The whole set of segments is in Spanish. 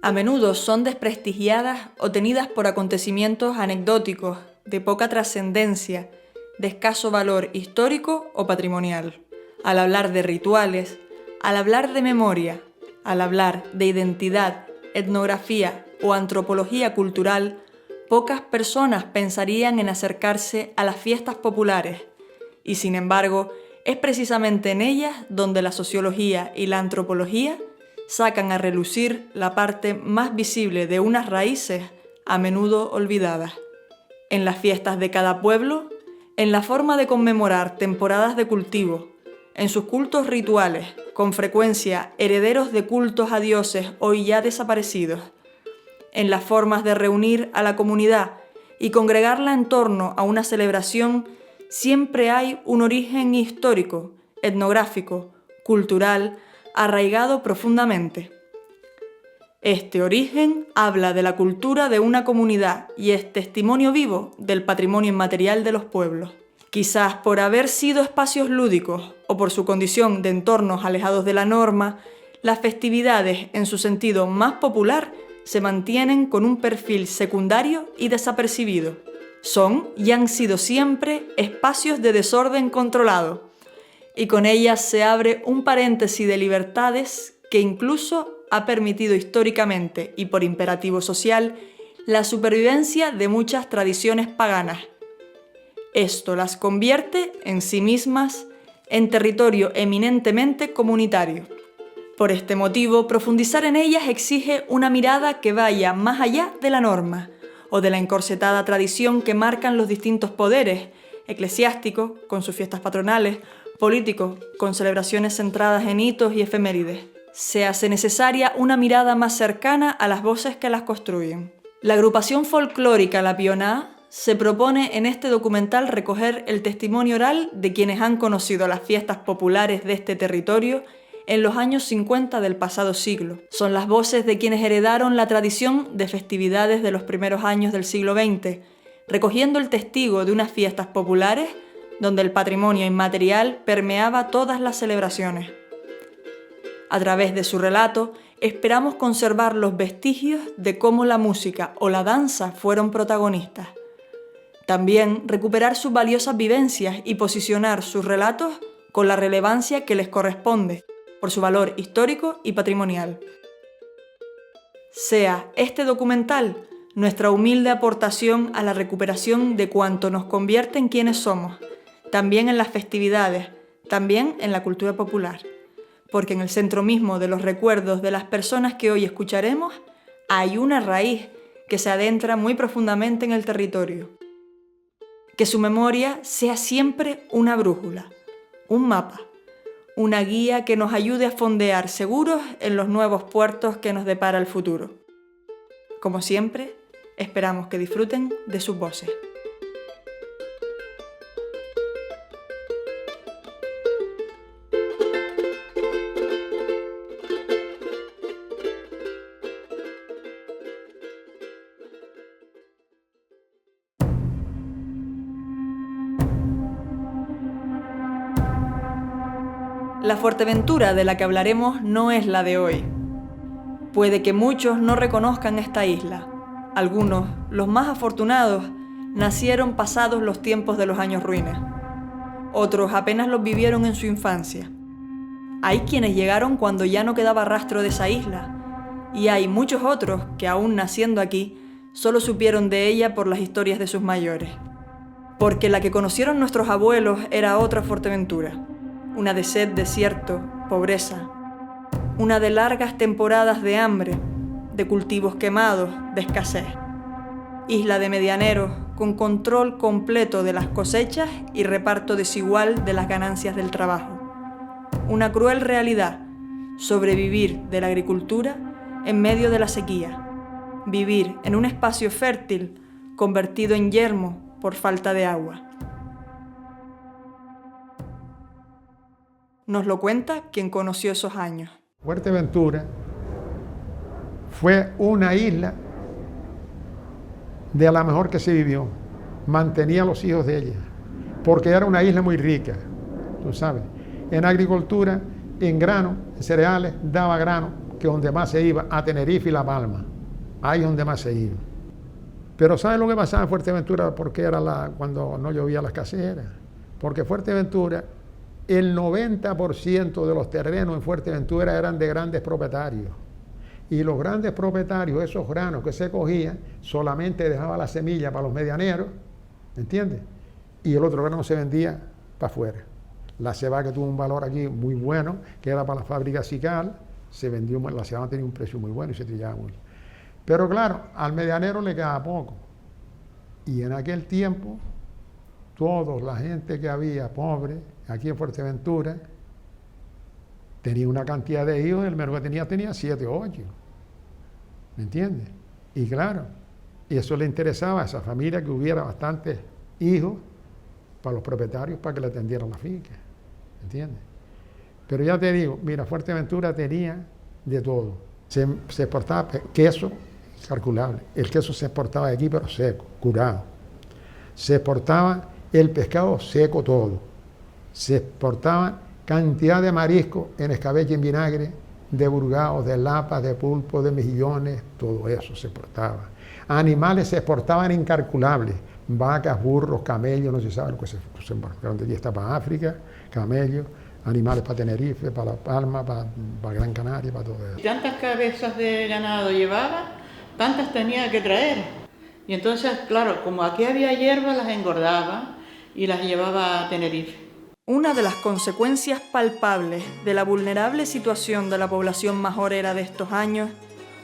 A menudo son desprestigiadas o tenidas por acontecimientos anecdóticos, de poca trascendencia, de escaso valor histórico o patrimonial. Al hablar de rituales, al hablar de memoria, al hablar de identidad, etnografía o antropología cultural, pocas personas pensarían en acercarse a las fiestas populares, y sin embargo, es precisamente en ellas donde la sociología y la antropología sacan a relucir la parte más visible de unas raíces a menudo olvidadas. En las fiestas de cada pueblo, en la forma de conmemorar temporadas de cultivo, en sus cultos rituales, con frecuencia herederos de cultos a dioses hoy ya desaparecidos, en las formas de reunir a la comunidad y congregarla en torno a una celebración, siempre hay un origen histórico, etnográfico, cultural, arraigado profundamente. Este origen habla de la cultura de una comunidad y es testimonio vivo del patrimonio inmaterial de los pueblos. Quizás por haber sido espacios lúdicos o por su condición de entornos alejados de la norma, las festividades en su sentido más popular se mantienen con un perfil secundario y desapercibido. Son y han sido siempre espacios de desorden controlado, y con ellas se abre un paréntesis de libertades que incluso ha permitido históricamente y por imperativo social la supervivencia de muchas tradiciones paganas. Esto las convierte en sí mismas en territorio eminentemente comunitario. Por este motivo, profundizar en ellas exige una mirada que vaya más allá de la norma o de la encorsetada tradición que marcan los distintos poderes, eclesiásticos, con sus fiestas patronales, políticos, con celebraciones centradas en hitos y efemérides. Se hace necesaria una mirada más cercana a las voces que las construyen. La agrupación folclórica La Pionà se propone en este documental recoger el testimonio oral de quienes han conocido las fiestas populares de este territorio en los años 50 del pasado siglo. Son las voces de quienes heredaron la tradición de festividades de los primeros años del siglo XX, recogiendo el testigo de unas fiestas populares donde el patrimonio inmaterial permeaba todas las celebraciones. A través de su relato, esperamos conservar los vestigios de cómo la música o la danza fueron protagonistas. También recuperar sus valiosas vivencias y posicionar sus relatos con la relevancia que les corresponde, por su valor histórico y patrimonial. Sea este documental nuestra humilde aportación a la recuperación de cuanto nos convierte en quienes somos, también en las festividades, también en la cultura popular, porque en el centro mismo de los recuerdos de las personas que hoy escucharemos hay una raíz que se adentra muy profundamente en el territorio. Que su memoria sea siempre una brújula, un mapa, una guía que nos ayude a fondear seguros en los nuevos puertos que nos depara el futuro. Como siempre, esperamos que disfruten de sus voces. La Fuerteventura de la que hablaremos no es la de hoy. Puede que muchos no reconozcan esta isla. Algunos, los más afortunados, nacieron pasados los tiempos de los años ruines. Otros apenas los vivieron en su infancia. Hay quienes llegaron cuando ya no quedaba rastro de esa isla, y hay muchos otros que aún naciendo aquí, solo supieron de ella por las historias de sus mayores. Porque la que conocieron nuestros abuelos era otra Fuerteventura. Una de sed, desierto, pobreza. Una de largas temporadas de hambre, de cultivos quemados, de escasez. Isla de medianeros, con control completo de las cosechas y reparto desigual de las ganancias del trabajo. Una cruel realidad, sobrevivir de la agricultura en medio de la sequía. Vivir en un espacio fértil convertido en yermo por falta de agua. Nos lo cuenta quien conoció esos años. Fuerteventura fue una isla de la mejor que se vivió. Mantenía a los hijos de ella, porque era una isla muy rica, tú sabes, en agricultura, en grano, en cereales, daba grano que donde más se iba, a Tenerife y La Palma. Ahí es donde más se iba. Pero ¿sabes lo que pasaba en Fuerteventura? Porque era cuando no llovía las caseras. Porque Fuerteventura, el 90% de los terrenos en Fuerteventura eran de grandes propietarios. Y los grandes propietarios, esos granos que se cogían, solamente dejaban la semilla para los medianeros, ¿entiendes? Y el otro grano se vendía para afuera. La cebada, que tuvo un valor aquí muy bueno, que era para la fábrica Cical, se vendió, la cebada tenía un precio muy bueno y se trillaba mucho. Pero claro, al medianero le quedaba poco. Y en aquel tiempo, toda la gente que había pobre, aquí en Fuerteventura, tenía una cantidad de hijos, el menor que tenía 7 o 8. ¿Me entiendes? Y claro, eso le interesaba a esa familia que hubiera bastantes hijos para los propietarios para que le atendieran la finca. ¿Me entiendes? Pero ya te digo, mira, Fuerteventura tenía de todo. Se exportaba queso calculable. El queso se exportaba de aquí, pero seco, curado. Se exportaba el pescado seco todo. Se exportaba cantidad de mariscos en escabeche, en vinagre, de burgaos, de lapas, de pulpo, de mejillones, todo eso se exportaba. Animales se exportaban incalculables, vacas, burros, camellos, no se sabe lo que se exportaron de aquí hasta para África, camellos, animales para Tenerife, para La Palma, para Gran Canaria, para todo eso. Tantas cabezas de ganado llevaba, tantas tenía que traer. Y entonces, claro, como aquí había hierba, las engordaba y las llevaba a Tenerife. Una de las consecuencias palpables de la vulnerable situación de la población majorera de estos años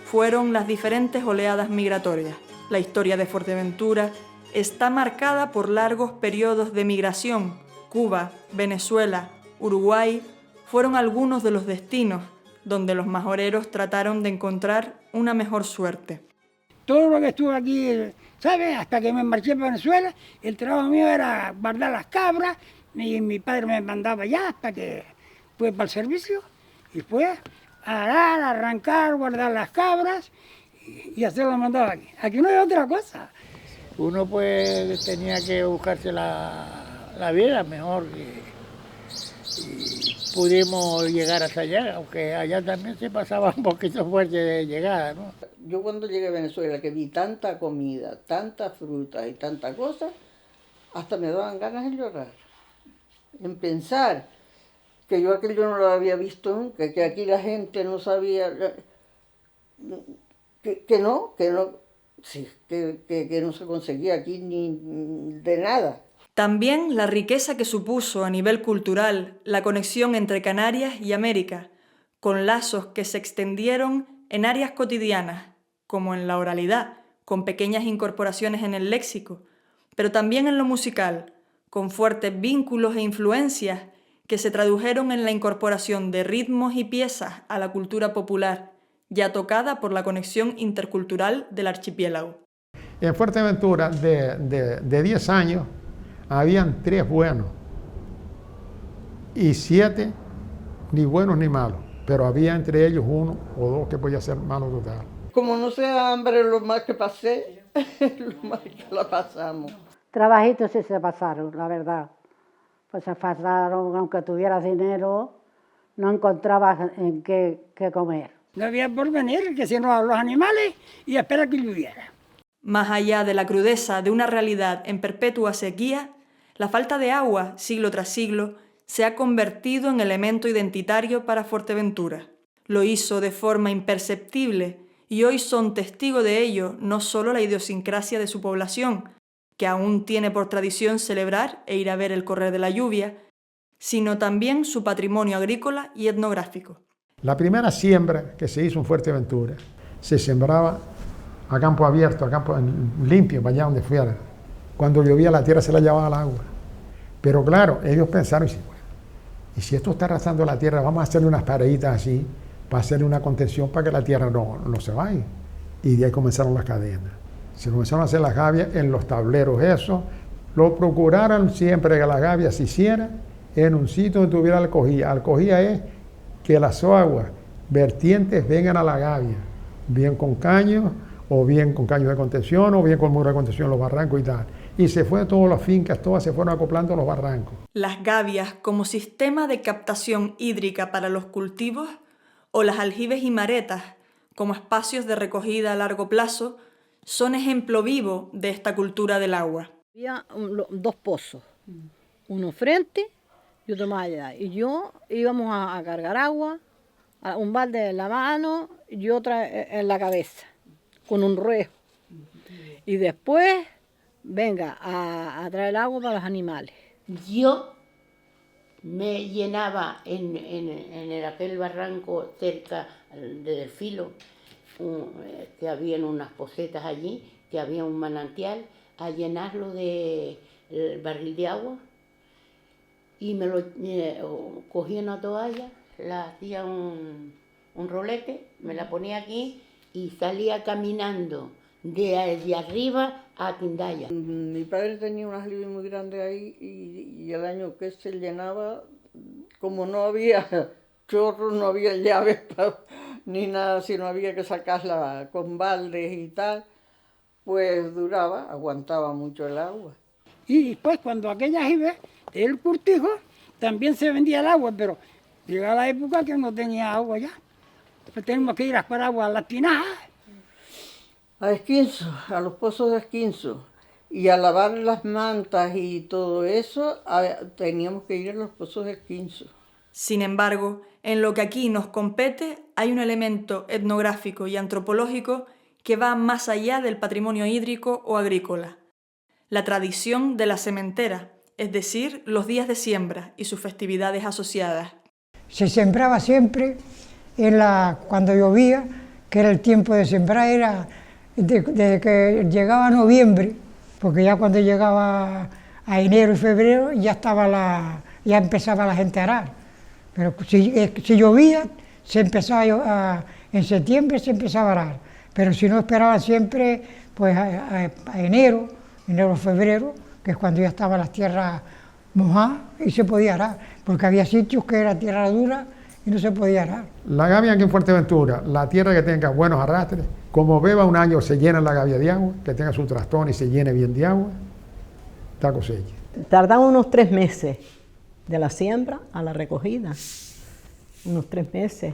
fueron las diferentes oleadas migratorias. La historia de Fuerteventura está marcada por largos periodos de migración. Cuba, Venezuela, Uruguay fueron algunos de los destinos donde los majoreros trataron de encontrar una mejor suerte. Todo lo que estuve aquí, ¿sabes? Hasta que me marché para Venezuela, el trabajo mío era guardar las cabras. Y mi padre me mandaba allá hasta que fue para el servicio y fue a arar, arrancar, guardar las cabras y hacer lo mandaba aquí. Aquí no hay otra cosa. Uno pues tenía que buscarse la vida mejor y pudimos llegar hasta allá, aunque allá también se pasaba un poquito fuerte de llegada, ¿no? Yo cuando llegué a Venezuela, que vi tanta comida, tanta fruta y tanta cosa, hasta me daban ganas de llorar. En pensar que yo aquello no lo había visto nunca, que aquí la gente no sabía, que no se conseguía aquí ni de nada. También la riqueza que supuso a nivel cultural la conexión entre Canarias y América, con lazos que se extendieron en áreas cotidianas, como en la oralidad, con pequeñas incorporaciones en el léxico, pero también en lo musical, con fuertes vínculos e influencias que se tradujeron en la incorporación de ritmos y piezas a la cultura popular, ya tocada por la conexión intercultural del archipiélago. En Fuerteventura, de 10 años, habían 3 buenos y 7 ni buenos ni malos, pero había entre ellos 1 o 2 que podía ser malo total. Como no sea hambre lo más que pasé, lo más que la pasamos. Trabajitos sí se pasaron, la verdad. Pues se pasaron, aunque tuvieras dinero, no encontrabas en qué comer. No había por venir, que si no a los animales y esperar que lloviera. Más allá de la crudeza de una realidad en perpetua sequía, la falta de agua, siglo tras siglo, se ha convertido en elemento identitario para Fuerteventura. Lo hizo de forma imperceptible y hoy son testigos de ello no solo la idiosincrasia de su población, que aún tiene por tradición celebrar e ir a ver el correr de la lluvia, sino también su patrimonio agrícola y etnográfico. La primera siembra que se hizo en Fuerteventura se sembraba a campo abierto, a campo limpio, para allá donde fuera. Cuando llovía la tierra se la llevaba al agua. Pero claro, ellos pensaron, y si esto está arrasando la tierra, vamos a hacerle unas pareditas así, para hacerle una contención para que la tierra no se vaya. Y de ahí comenzaron las cadenas. Se comenzaron a hacer las gavias en los tableros, eso. Lo procuraron siempre que las gavias se hicieran en un sitio donde tuviera alcogía. Alcogía es que las aguas vertientes vengan a la gavia, bien con caños, o bien con caños de contención, o bien con muro de contención en los barrancos y tal. Y se fue todas las fincas, todas se fueron acoplando a los barrancos. Las gavias, como sistema de captación hídrica para los cultivos, o las aljibes y maretas, como espacios de recogida a largo plazo, son ejemplo vivo de esta cultura del agua. Había dos pozos, uno frente y otro más allá. Y íbamos a cargar agua, un balde en la mano y otra en la cabeza, con un ruedo. Y después, venga, a traer agua para los animales. Yo me llenaba en aquel barranco cerca del Filo, que habían unas pocetas allí, que había un manantial, a llenarlo de el barril de agua, y me lo cogía una toalla, la hacía un rolete, me la ponía aquí y salía caminando de arriba a Tindaya. Mi padre tenía unas libres muy grandes ahí y el año que se llenaba, como no había chorros, no había llaves ni nada, sino había que sacarla con baldes y tal, pues duraba, aguantaba mucho el agua. Y después, cuando aquella jibe, el Cortijo, también se vendía el agua, pero llegaba la época que no tenía agua ya. Pues tenemos que ir a buscar agua a las tinajas. A Esquinzo, a los pozos de Esquinzo, y a lavar las mantas y todo eso, teníamos que ir a los pozos de Esquinzo. Sin embargo, en lo que aquí nos compete hay un elemento etnográfico y antropológico que va más allá del patrimonio hídrico o agrícola. La tradición de la sementera, es decir, los días de siembra y sus festividades asociadas. Se sembraba siempre cuando llovía, que era el tiempo de sembrar, era desde que llegaba noviembre, porque ya cuando llegaba a enero y febrero ya empezaba la gente a arar. Pero si llovía, en septiembre se empezaba a arar, pero si no esperaba siempre, pues a enero o febrero, que es cuando ya estaban las tierras mojadas y se podía arar, porque había sitios que era tierra dura y no se podía arar. La gavia aquí en Fuerteventura, la tierra que tenga buenos arrastres, como beba un año se llena la gavia de agua, que tenga su trastón y se llene bien de agua, da cosecha. Tardan unos 3 meses de la siembra a la recogida, unos 3 meses.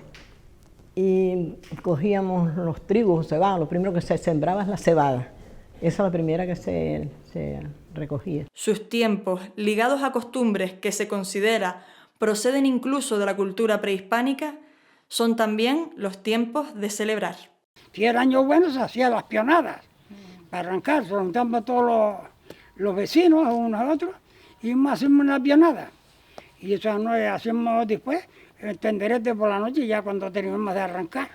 Y cogíamos los trigos, cebada, lo primero que se sembraba es la cebada. Esa es la primera que se recogía. Sus tiempos, ligados a costumbres que se considera proceden incluso de la cultura prehispánica, son también los tiempos de celebrar. Si era año bueno, se hacían las pionadas para arrancar, se juntaban todos los vecinos, unos a otros, y hacíamos una pionada. Y eso no hacemos después, el tenderete por la noche, ya cuando teníamos de arrancar.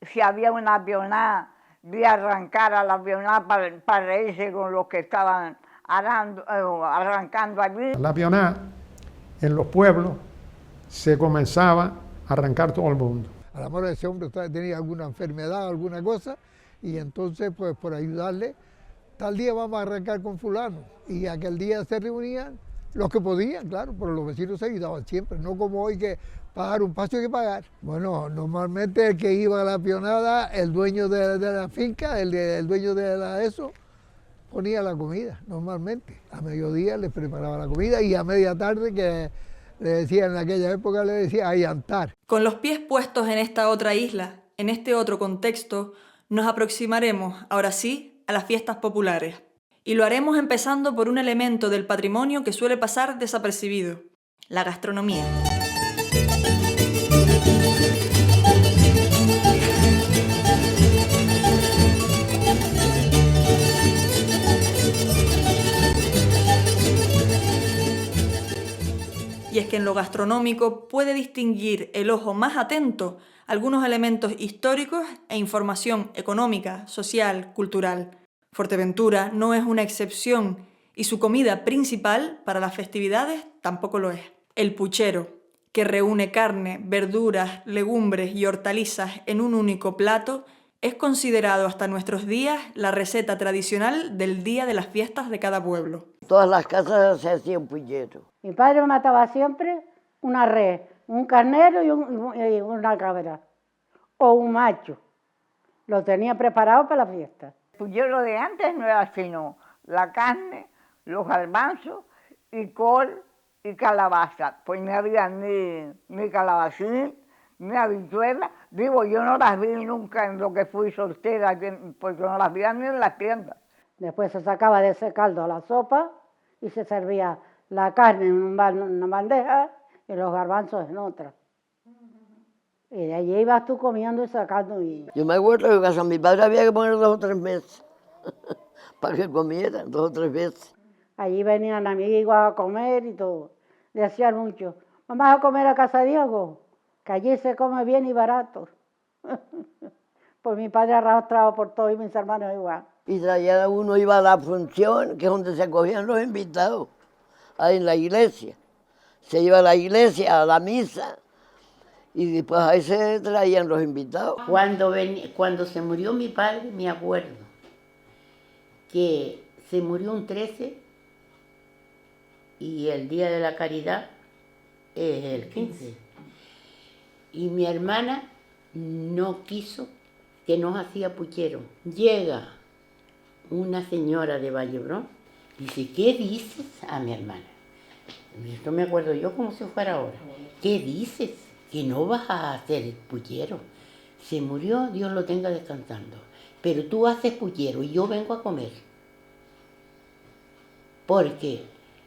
Si había una pionada, de arrancar a la pionada para reírse con los que estaban arrancando allí. La pionada, en los pueblos, se comenzaba a arrancar todo el mundo. A lo mejor ese hombre tenía alguna enfermedad, alguna cosa, y entonces, pues por ayudarle, tal día vamos a arrancar con fulano. Y aquel día se reunían los que podían, claro, pero los vecinos se ayudaban siempre, no como hoy que pagar un paso hay que pagar. Bueno, normalmente el que iba a la pionada, el dueño de la finca, el dueño de eso, ponía la comida, normalmente. A mediodía les preparaba la comida y a media tarde, que le decía en aquella época, le decía allantar. Con los pies puestos en esta otra isla, en este otro contexto, nos aproximaremos, ahora sí, a las fiestas populares. Y lo haremos empezando por un elemento del patrimonio que suele pasar desapercibido: la gastronomía. Y es que en lo gastronómico puede distinguir el ojo más atento algunos elementos históricos e información económica, social, cultural. Fuerteventura no es una excepción y su comida principal para las festividades tampoco lo es. El puchero, que reúne carne, verduras, legumbres y hortalizas en un único plato, es considerado hasta nuestros días la receta tradicional del día de las fiestas de cada pueblo. Todas las casas se hacía un puchero. Mi padre mataba siempre una res, un carnero y una cabra, o un macho. Lo tenía preparado para la fiesta. El puchero de antes no era sino la carne, los garbanzos y col y calabaza. Pues no había ni calabacín, Ni habichuelas. Digo, yo no las vi nunca en lo que fui soltera, porque no las vi ni en las tiendas. Después se sacaba de ese caldo la sopa y se servía la carne en una bandeja y los garbanzos en otra. Y de allí ibas tú comiendo y sacando. Yo me acuerdo que en casa de mi padre había que poner 2 o 3 meses para que comieran 2 o 3 veces. Allí venían amigos a comer y todo. Decían mucho, ¿vamos a comer a casa de Diego? Que allí se come bien y barato. Pues mi padre arrastraba por todo y mis hermanos igual. Y traía uno, iba a la función, que es donde se acogían los invitados, ahí en la iglesia. Se iba a la iglesia, a la misa, y después ahí se traían los invitados. Cuando se murió mi padre, me acuerdo que se murió un 13 y el Día de la Caridad es el 15. Y mi hermana no quiso, que nos hacía puchero. Llega una señora de Vallebrón, dice, ¿qué dices? A mi hermana. Esto me acuerdo yo como si fuera ahora. ¿Qué dices? Que no vas a hacer puchero. Se murió, Dios lo tenga descansando. Pero tú haces puchero y yo vengo a comer. Porque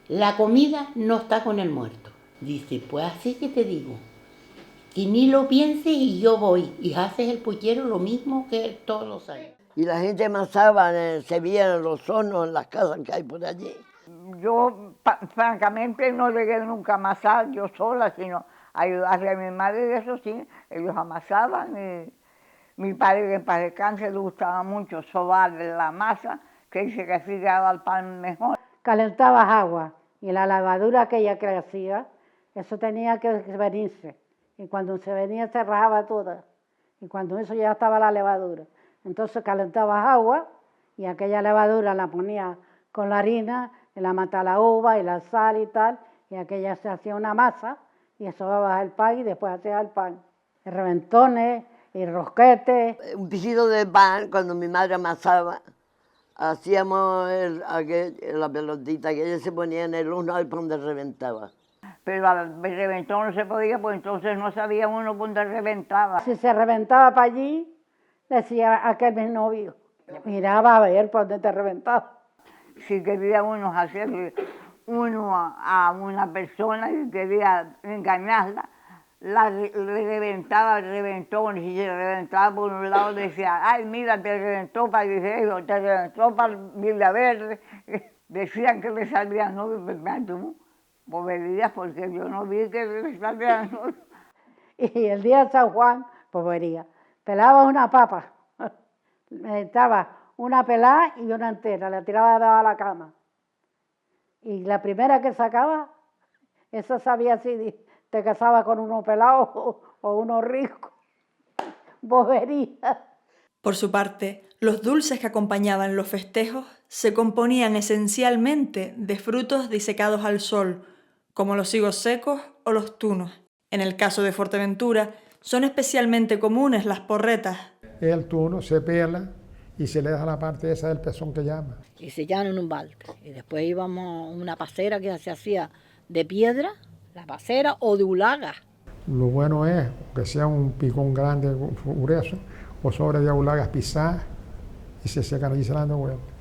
la comida no está con el muerto. Dice, pues así que te digo, que ni lo pienses y yo voy. Y haces el puchero lo mismo que todos los años. Y la gente amasaba, se veían en los hornos, en las casas que hay por allí. Yo, francamente, no llegué nunca a amasar yo sola, sino ayudarle a mi madre, y eso sí, ellos amasaban. Y mi padre, que en paz descanse, le gustaba mucho sobar la masa, que dice que así quedaba el pan mejor. Calentabas agua y la levadura aquella que hacía, eso tenía que venirse. Y cuando se venía se rajaba toda. Y cuando eso ya estaba la levadura. Entonces calentabas agua y aquella levadura la ponías con la harina, y la mata la uva y la sal y tal, y aquella se hacía una masa y eso daba el pan y después hacías el pan. Y reventones y rosquetes. Un pisito de pan, cuando mi madre amasaba, hacíamos la pelotita que ella se ponía en el horno y por donde reventaba. Pero al reventón no se podía, pues entonces no sabía uno por dónde reventaba. Si se reventaba para allí, decía aquel mi novio, miraba a ver por dónde te reventaba. Si quería uno hacerle a una persona y quería engañarla, le reventaba el reventón, y si se reventaba por un lado decía, ay mira, te reventó para Guisero, te reventó para Villa Verde. Decían que le salían novios, pero boberías, porque yo no vi que le salían novios. Y el día de San Juan, bobería, pelaba una papa, me estaba una pelada y una entera, la tiraba debajo de la cama. Y la primera que sacaba, esa sabía si te casaba con uno pelado o uno rico. Bobería. Por su parte, los dulces que acompañaban los festejos se componían esencialmente de frutos disecados al sol, como los higos secos o los tunos. En el caso de Fuerteventura, son especialmente comunes las porretas. El tuno se pela y se le deja la parte esa del pezón que llama. Y se llaman en un balde. Y después íbamos a una pasera que se hacía de piedra, la pasera, o de ulaga. Lo bueno es que sea un picón grande, grueso, o sobre de ulagas pisadas, y se secan allí se dan vueltas.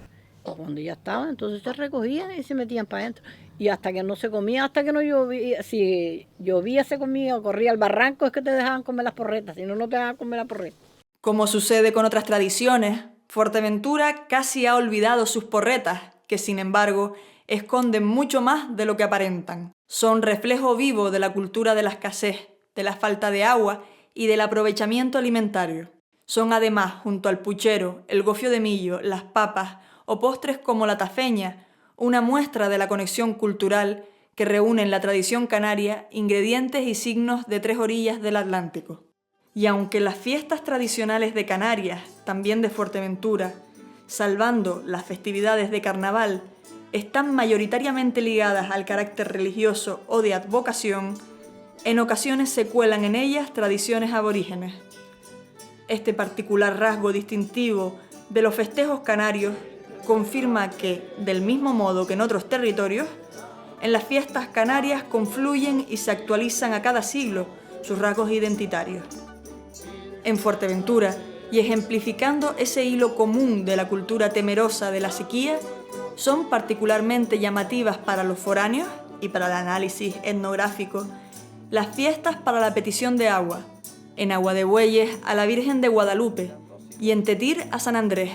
Cuando ya estaban, entonces se recogían y se metían para adentro. Y hasta que no se comía, hasta que no llovía, si llovía se comía o corría al barranco, es que te dejaban comer las porretas, si no, no te dejaban comer las porretas. Como sucede con otras tradiciones, Fuerteventura casi ha olvidado sus porretas, que sin embargo esconden mucho más de lo que aparentan. Son reflejo vivo de la cultura de la escasez, de la falta de agua y del aprovechamiento alimentario. Son además, junto al puchero, el gofio de millo, las papas o postres como la tafeña, una muestra de la conexión cultural que reúne en la tradición canaria ingredientes y signos de 3 orillas del Atlántico. Y aunque las fiestas tradicionales de Canarias, también de Fuerteventura, salvando las festividades de carnaval, están mayoritariamente ligadas al carácter religioso o de advocación, en ocasiones se cuelan en ellas tradiciones aborígenes. Este particular rasgo distintivo de los festejos canarios confirma que, del mismo modo que en otros territorios, en las fiestas canarias confluyen y se actualizan a cada siglo sus rasgos identitarios. En Fuerteventura, y ejemplificando ese hilo común de la cultura temerosa de la sequía, son particularmente llamativas para los foráneos y para el análisis etnográfico las fiestas para la petición de agua, en Agua de Bueyes a la Virgen de Guadalupe y en Tetir a San Andrés,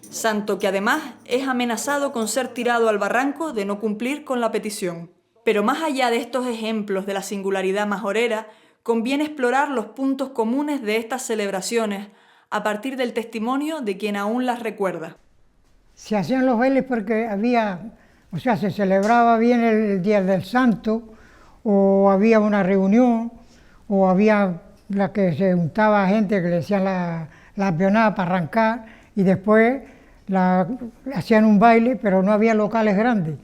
santo que además es amenazado con ser tirado al barranco de no cumplir con la petición. Pero más allá de estos ejemplos de la singularidad majorera, conviene explorar los puntos comunes de estas celebraciones a partir del testimonio de quien aún las recuerda. Se hacían los bailes porque se celebraba bien el Día del Santo, o había una reunión, o había la que se juntaba gente que le decían la peonada para arrancar, y después hacían un baile, pero no había locales grandes.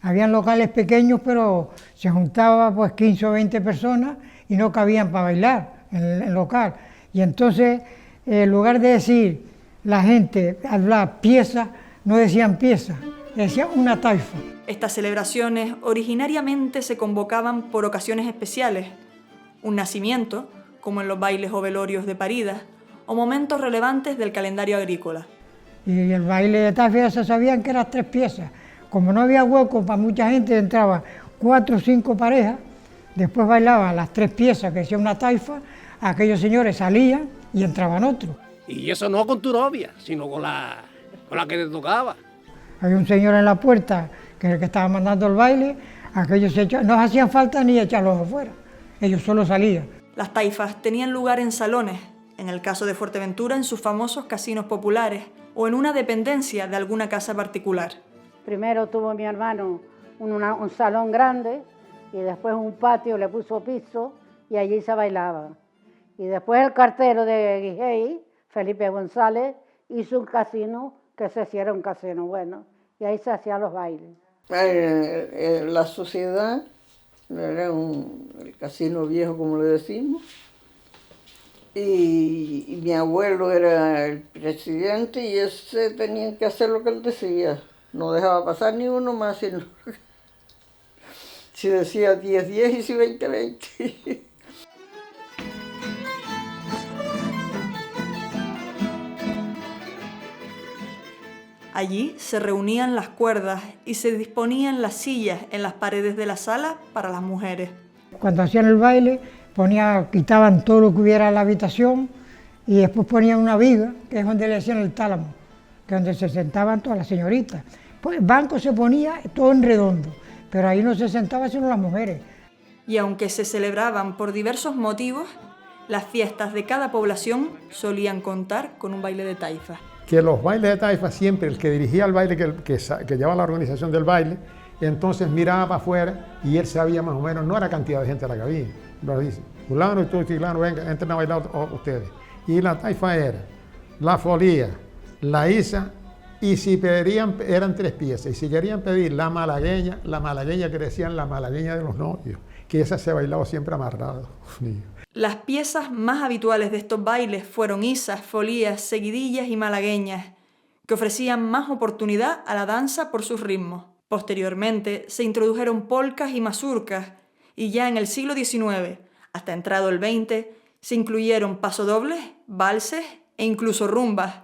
Habían locales pequeños, pero se juntaba pues 15 o 20 personas y no cabían para bailar en el local. Y entonces, en lugar de decir la gente, hablar pieza, no decían pieza, decían una taifa. Estas celebraciones originariamente se convocaban por ocasiones especiales, un nacimiento, como en los bailes o velorios de paridas, o momentos relevantes del calendario agrícola. Y el baile de taifa se sabían que eran 3 piezas. Como no había hueco para mucha gente, entraban 4 o 5 parejas, después bailaban las 3 piezas que decía una taifa, aquellos señores salían y entraban otros. Y eso no con tu novia, sino con la que te tocaba. Había un señor en la puerta que era el que estaba mandando el baile, aquellos no hacían falta ni echarlos afuera, ellos solo salían. Las taifas tenían lugar en salones, en el caso de Fuerteventura en sus famosos casinos populares o en una dependencia de alguna casa particular. Primero tuvo mi hermano un salón grande y después un patio, le puso piso y allí se bailaba. Y después el cartero de Guijey, Felipe González, hizo un casino que se hiciera un casino bueno y ahí se hacían los bailes. La sociedad era el casino viejo, como le decimos, y mi abuelo era el presidente y ese tenía que hacer lo que él decía. No dejaba pasar ni uno más, sino si decía 10, 10 y si 20, 20. Allí se reunían las cuerdas y se disponían las sillas en las paredes de la sala para las mujeres. Cuando hacían el baile, quitaban todo lo que hubiera en la habitación y después ponían una viga, que es donde le decían el tálamo, que es donde se sentaban todas las señoritas. Pues el banco se ponía todo en redondo, pero ahí no se sentaban sino las mujeres. Y aunque se celebraban por diversos motivos, las fiestas de cada población solían contar con un baile de taifa. Que los bailes de taifa siempre, el que dirigía el baile, que llevaba la organización del baile, entonces miraba para afuera y él sabía más o menos, no era cantidad de gente la que había. Lo dice, fulano y tú, fulano, venga, entren a bailar ustedes. Y la taifa era la folía, la isa, y si pedirían, eran 3 piezas. Y si querían pedir la malagueña que decían la malagueña de los novios, que esa se bailaba siempre amarrado. Las piezas más habituales de estos bailes fueron isas, folías, seguidillas y malagueñas, que ofrecían más oportunidad a la danza por sus ritmos. Posteriormente se introdujeron polcas y mazurcas, y ya en el siglo XIX, hasta entrado el XX, se incluyeron pasodobles, valses e incluso rumbas,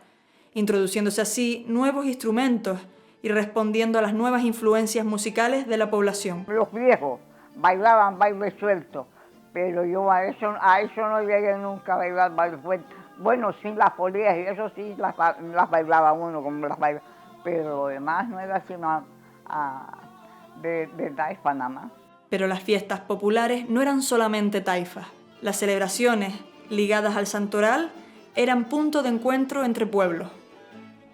introduciéndose así nuevos instrumentos y respondiendo a las nuevas influencias musicales de la población. Los viejos bailaban baile suelto, pero yo a eso no llegué nunca a bailar baile suelto. Bueno, sin las folías y eso sí las bailaba uno como las bailaba, pero lo demás no era sino de taifa nada más. Pero las fiestas populares no eran solamente taifas. Las celebraciones ligadas al santoral eran punto de encuentro entre pueblos.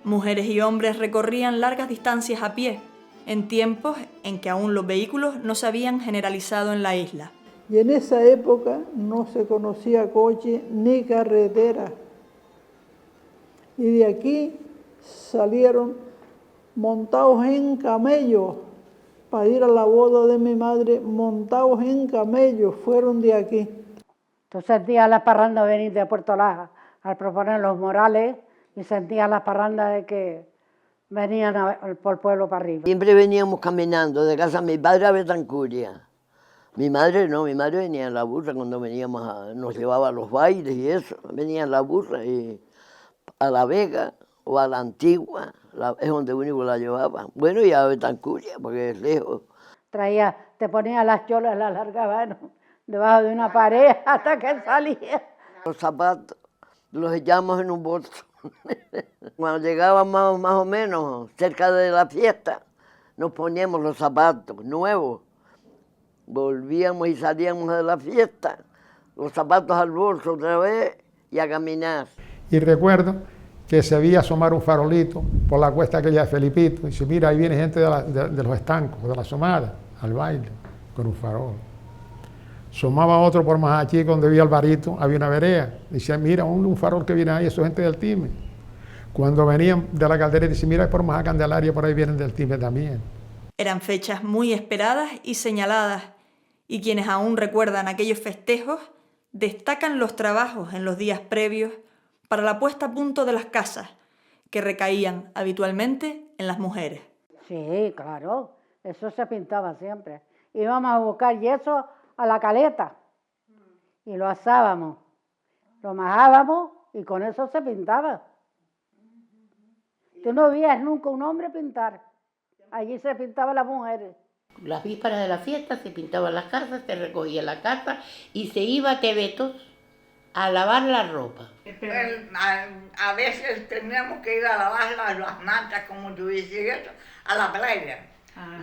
Mujeres y hombres recorrían largas distancias a pie, en tiempos en que aún los vehículos no se habían generalizado en la isla. Y en esa época no se conocía coche ni carretera. Y de aquí salieron montados en camellos para ir a la boda de mi madre, montados en camellos, fueron de aquí. Tú sentías la parranda venir de Puerto Laja al proponer los Morales y sentías la parranda de que venían por el pueblo para arriba. Siempre veníamos caminando de casa de mi padre a Betancuria. Mi madre no, mi madre venía en la burra cuando veníamos, nos llevaba a los bailes y eso. Venía en la burra y a La Vega o a La Antigua, es donde único la llevaba. Bueno, y a Betancuria, porque es lejos. Te ponía las cholas, las largaba debajo de una pared hasta que salía. Los zapatos los echamos en un bolso. Cuando llegábamos más o menos cerca de la fiesta, nos poníamos los zapatos nuevos. Volvíamos y salíamos de la fiesta, los zapatos al bolso otra vez y a caminar. Y recuerdo que se veía asomar un farolito por la cuesta aquella de Felipito. Y dice, mira, ahí viene gente de los estancos, de la asomada, al baile, con un farol. Asomaba otro por más allí, donde vivía Alvarito, había una vereda. Dice, mira, un farol que viene ahí, eso es gente del Time. Cuando venían de la caldereta, dice, mira, por más a Candelaria, por ahí vienen del Time también. Eran fechas muy esperadas y señaladas, y quienes aún recuerdan aquellos festejos destacan los trabajos en los días previos para la puesta a punto de las casas, que recaían habitualmente en las mujeres. Sí, claro, eso se pintaba siempre. Íbamos a buscar yeso a la caleta y lo asábamos, lo majábamos y con eso se pintaba. Tú no veías nunca un hombre pintar, allí se pintaban las mujeres. Las vísperas de la fiesta se pintaban las casas, se recogía la casa y se iba a Tebetos a lavar la ropa. A veces teníamos que ir a lavar las mantas, como tú dices, a la playa.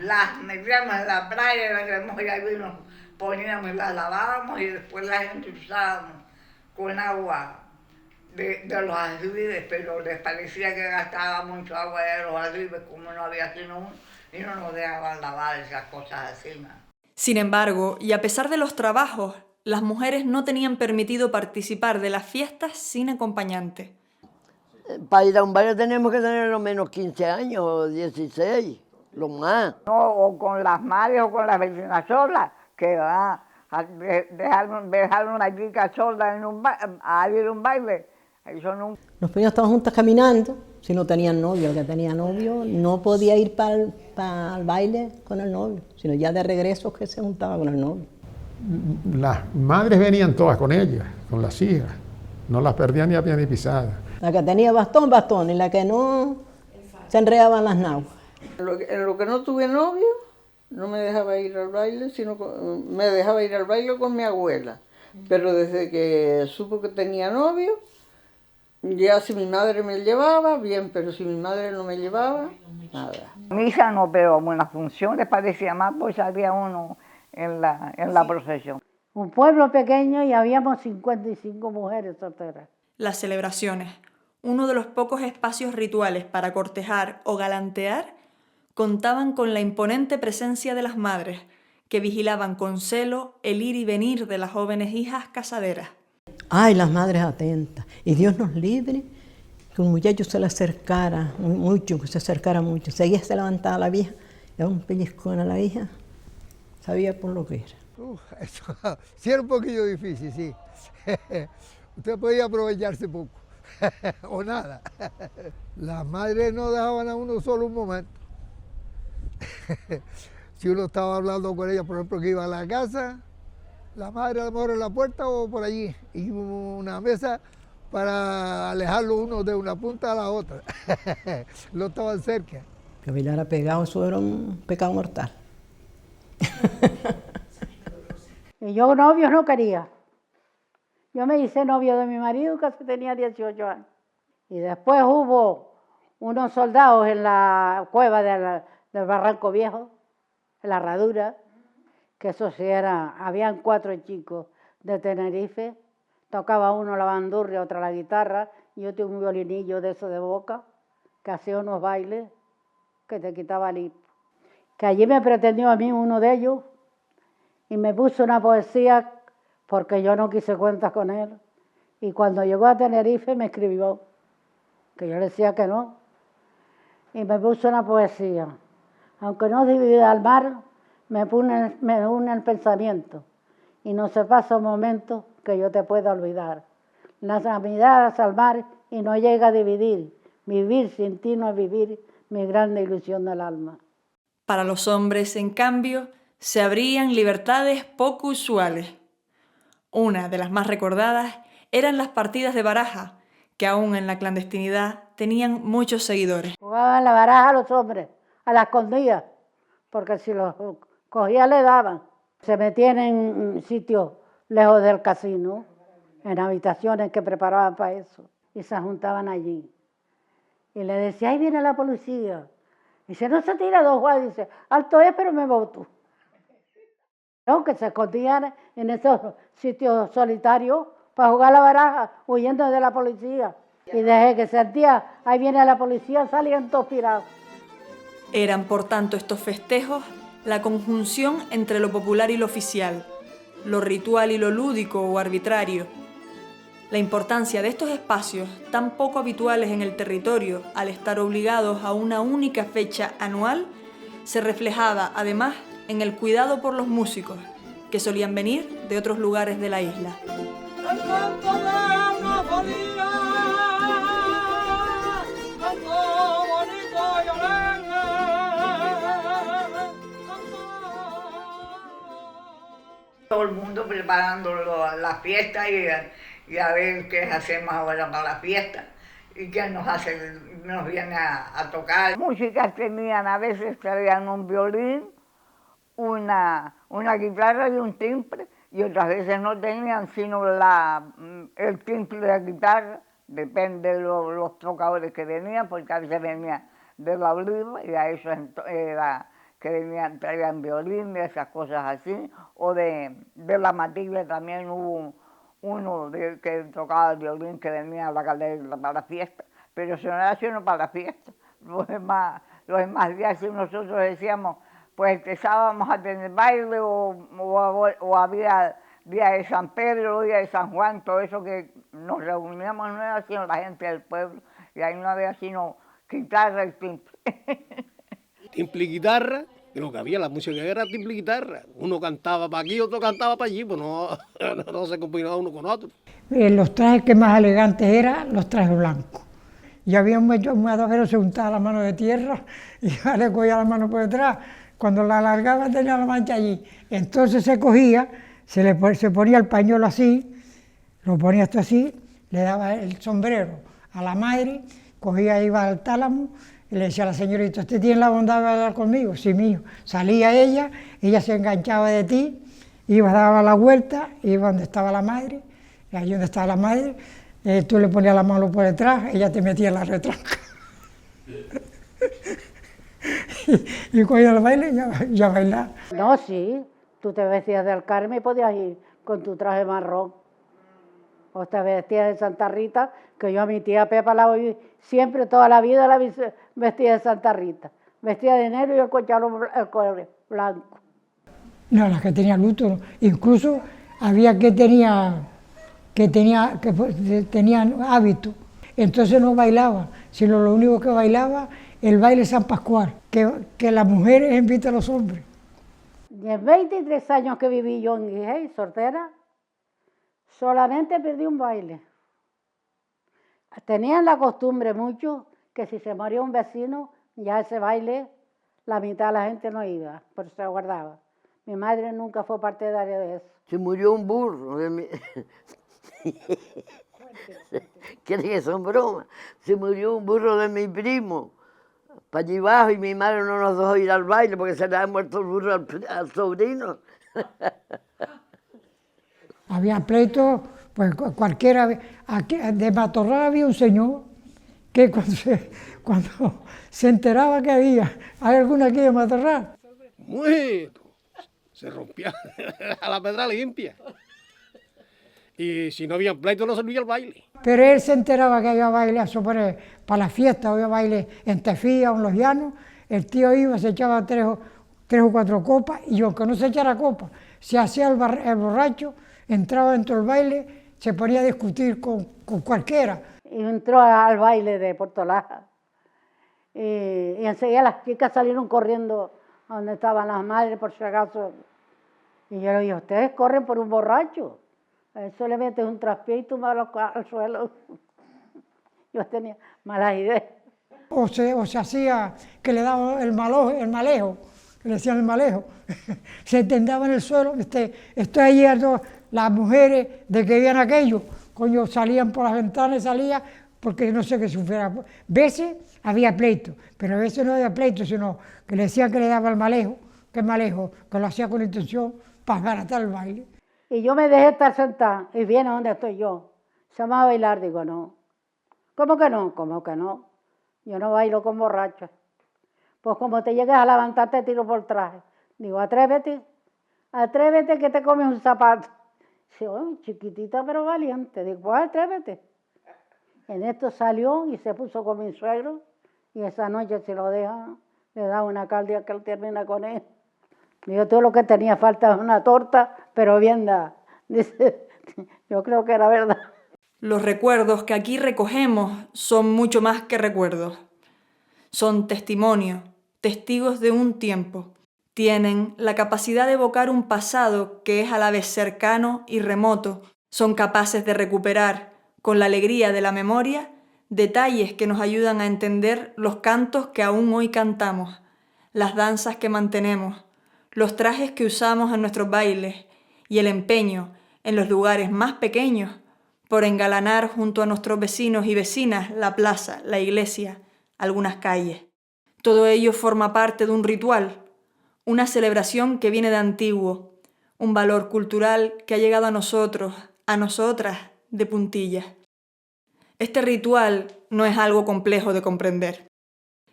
Las metíamos en la playa, poníamos, las lavábamos y después las endulzábamos con agua de los azules, pero les parecía que gastaba mucho agua de los azules, como no había sino uno, y no nos dejaban lavar esas cosas así, ¿no? Sin embargo, y a pesar de los trabajos, las mujeres no tenían permitido participar de las fiestas sin acompañante. Para ir a un baile tenemos que tener lo menos 15 años o 16, lo más. No, o con las madres o con las vecinas solas, que van a dejar una chica sola a ir a un baile. Eso no. Los niños estaban juntas caminando, si no tenían novio. El que tenía novio no podía ir para el baile con el novio, sino ya de regreso que se juntaba con el novio. Las madres venían todas con ellas, con las hijas, no las perdían ni a pie ni pisada. La que tenía bastón, bastón, y la que no, se enredaban las naguas. En lo que no tuve novio, no me dejaba ir al baile, me dejaba ir al baile con mi abuela. Pero desde que supo que tenía novio, ya si mi madre me llevaba, bien, pero si mi madre no me llevaba, nada. Misa no, pero en las funciones parecía más, pues había uno en la procesión. Un pueblo pequeño y habíamos 55 mujeres solteras. Las celebraciones, uno de los pocos espacios rituales para cortejar o galantear, contaban con la imponente presencia de las madres, que vigilaban con celo el ir y venir de las jóvenes hijas casaderas. Ay, las madres atentas. Y Dios nos libre que un muchacho se le acercara mucho, que se acercara mucho. Seguía se levantaba la vieja, le daba un pellizcón a la hija, sabía por lo que era. Eso sí era un poquillo difícil, sí. Usted podía aprovecharse poco, o nada. Las madres no dejaban a uno solo un momento. Si uno estaba hablando con ella, por ejemplo, que iba a la casa, la madre a lo mejor en la puerta o por allí, y una mesa para alejarlo uno de una punta a la otra. No estaban cerca. Que bailara pegado, eso era un pecado mortal. Y yo novios no quería. Yo me hice novio de mi marido casi tenía 18 años. Y después hubo unos soldados en la cueva del Barranco Viejo, en la Herradura, que eso sí habían 4 chicos de Tenerife, tocaba uno la bandurria, otra la guitarra, y yo tengo un violinillo de eso de boca, que hacía unos bailes que te quitaba el hipo. Que allí me pretendió a mí uno de ellos, y me puso una poesía porque yo no quise cuentas con él. Y cuando llegó a Tenerife me escribió, que yo le decía que no, y me puso una poesía. Aunque no divida al mar, me une el pensamiento, y no se pasa un momento que yo te pueda olvidar. Las miradas al mar y no llega a dividir, vivir sin ti no es vivir, mi grande ilusión del alma. Para los hombres, en cambio, se abrían libertades poco usuales. Una de las más recordadas eran las partidas de baraja, que aún en la clandestinidad tenían muchos seguidores. Jugaban la baraja a los hombres, a la escondida, porque si los cogía le daban. Se metían en sitios lejos del casino, en habitaciones que preparaban para eso, y se juntaban allí. Y le decía, ahí viene la policía. Y dice, no se tira dos Juan, dice, alto es, pero me voto. No, que se escondían en esos sitios solitarios para jugar la baraja, huyendo de la policía. Y desde que sentía, ahí viene la policía, salían todos pirados. Eran, por tanto, estos festejos la conjunción entre lo popular y lo oficial, lo ritual y lo lúdico o arbitrario. La importancia de estos espacios, tan poco habituales en el territorio, al estar obligados a una única fecha anual, se reflejaba, además, en el cuidado por los músicos, que solían venir de otros lugares de la isla. Todo el mundo preparando la fiesta y a ver qué hacemos ahora para la fiesta y qué nos viene a tocar. Músicas tenían, a veces traían un violín, una guitarra y un timbre, y otras veces no tenían sino el timbre de la guitarra, depende de los tocadores que venían, porque a veces venía de la oliva y a eso era que traían violín y esas cosas así, o de la Matilde también hubo uno que tocaba el violín que venía a la calera para la fiesta, pero eso no era sino para la fiesta. Los demás días si nosotros decíamos, pues este sábado vamos a tener baile o había día de San Pedro, día de San Juan, todo eso que nos reuníamos, no era sino la gente del pueblo, y ahí no había sino guitarra y timbre. Timbre y guitarra, que lo que había, la música era timbre y guitarra. Uno cantaba para aquí, otro cantaba para allí, pues no se combinaba uno con otro. Los trajes que más elegantes eran los trajes blancos. Y había un madajero se untaba la mano de tierra y ya le cogía la mano por detrás. Cuando la alargaba tenía la mancha allí. Entonces se cogía, se ponía el pañuelo así, lo ponía esto así, le daba el sombrero a la madre, cogía, iba al tálamo y le decía a la señorita, ¿usted tiene la bondad de hablar conmigo? Sí, mío. Salía ella se enganchaba de ti, iba, daba la vuelta, iba donde estaba la madre, y allí donde estaba la madre, tú le ponías la mano por detrás, ella te metía en la retranca. y cuando el baile ya bailaba. No, sí, tú te vestías del Carmen y podías ir con tu traje marrón. O te vestías de Santa Rita, que yo a mi tía Pepa la oí siempre, toda la vida la vestía de Santa Rita. Vestía de negro y el collar blanco. No, las que tenían luto, incluso había que tenían hábito, entonces no bailaba, sino lo único que bailaba el baile San Pascual, que las mujeres invitan a los hombres. Y en 23 años que viví yo en Guijay, soltera, solamente perdí un baile. Tenían la costumbre mucho que si se moría un vecino, ya ese baile, la mitad de la gente no iba, pero se guardaba. Mi madre nunca fue partidaria de eso. Se murió un burro. ¿Creen que son bromas? Se murió un burro de mi primo, para allí abajo, y mi madre no nos dejó ir al baile porque se le había muerto el burro al sobrino. Había pleitos, pues cualquiera. De Matorral había un señor que cuando se enteraba que hay alguna aquí de Matorral. Muerto. Se rompía a la pedra limpia. Y si no había pleito no servía el baile. Pero él se enteraba que había baile, para la fiesta, había baile en Tefía o en Los Llanos. El tío iba, se echaba tres o cuatro copas, y aunque no se echara copas, se hacía el borracho, entraba dentro del baile, se ponía a discutir con cualquiera. Y entró al baile de Puerto Laja. Y enseguida las chicas salieron corriendo a donde estaban las madres, por si acaso. Y yo le dije, ustedes corren por un borracho. A eso le metes un traspié y tumbas al suelo. Yo tenía malas ideas. O se hacía que le daba el malejo, le decían el malejo, se tendaba en el suelo, estoy allí, las mujeres de que veían aquello, coño, salían por las ventanas, salían, porque no sé qué sufriera. Veces había pleito, pero a veces no había pleito, sino que le decían que le daba el malejo, que lo hacía con intención para baratar el baile. Y yo me dejé estar sentada, y viene donde estoy yo. Se va a bailar, digo, no. ¿Cómo que no? ¿Cómo que no? Yo no bailo con borracha. Pues como te llegues a levantar, te tiro por traje. Digo, atrévete que te comes un zapato. Dice, oh, chiquitita pero valiente. Digo, pues atrévete. En esto salió y se puso con mi suegro, y esa noche se lo deja, le da una caldia que él termina con él. Digo, todo lo que tenía falta es una torta, pero bien dada. Dice, yo creo que era verdad. Los recuerdos que aquí recogemos son mucho más que recuerdos. Son testimonio, testigos de un tiempo. Tienen la capacidad de evocar un pasado que es a la vez cercano y remoto. Son capaces de recuperar, con la alegría de la memoria, detalles que nos ayudan a entender los cantos que aún hoy cantamos, las danzas que mantenemos, los trajes que usamos en nuestros bailes y el empeño en los lugares más pequeños por engalanar junto a nuestros vecinos y vecinas la plaza, la iglesia, algunas calles. Todo ello forma parte de un ritual, una celebración que viene de antiguo, un valor cultural que ha llegado a nosotros, a nosotras, de puntillas. Este ritual no es algo complejo de comprender,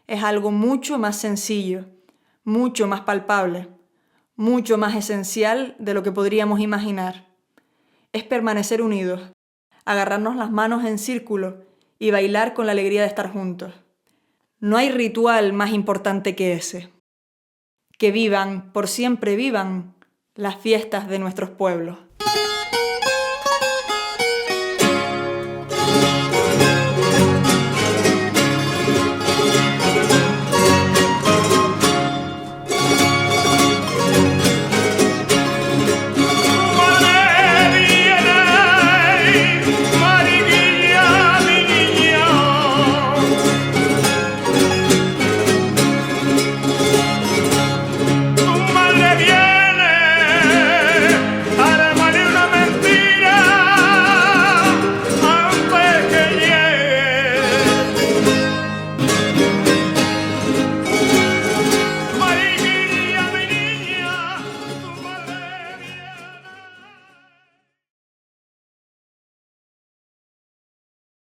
es algo mucho más sencillo, mucho más palpable, mucho más esencial de lo que podríamos imaginar. Es permanecer unidos, agarrarnos las manos en círculo y bailar con la alegría de estar juntos. No hay ritual más importante que ese. Que vivan, por siempre vivan, las fiestas de nuestros pueblos.